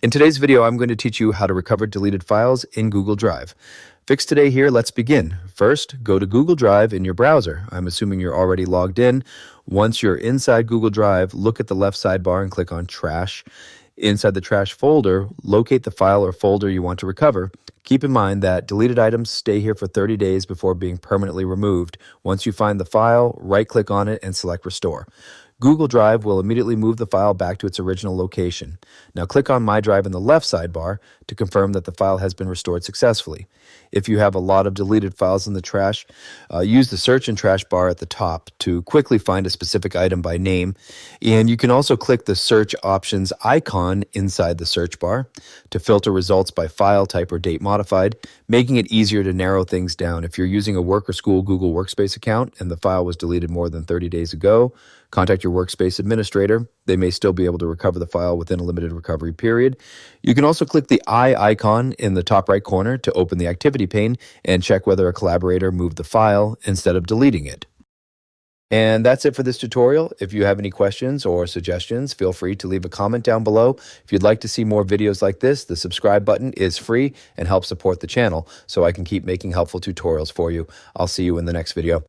In today's video, I'm going to teach you how to recover deleted files in Google Drive. Fix Today here, let's begin. First, go to Google Drive in your browser. I'm assuming you're already logged in. Once you're inside Google Drive, look at the left sidebar and click on Trash. Inside the Trash folder, locate the file or folder you want to recover. Keep in mind that deleted items stay here for 30 days before being permanently removed. Once you find the file, right-click on it and select Restore. Google Drive will immediately move the file back to its original location. Now click on My Drive in the left sidebar to confirm that the file has been restored successfully. If you have a lot of deleted files in the trash, use the search and trash bar at the top to quickly find a specific item by name. And you can also click the search options icon inside the search bar to filter results by file type or date modified, making it easier to narrow things down. If you're using a work or school Google Workspace account and the file was deleted more than 30 days ago, contact your workspace administrator. They may still be able to recover the file within a limited recovery period. You can also click the eye icon in the top right corner to open the activity pane and check whether a collaborator moved the file instead of deleting it. And that's it for this tutorial. If you have any questions or suggestions, feel free to leave a comment down below. If you'd like to see more videos like this, the subscribe button is free and helps support the channel so I can keep making helpful tutorials for you. I'll see you in the next video.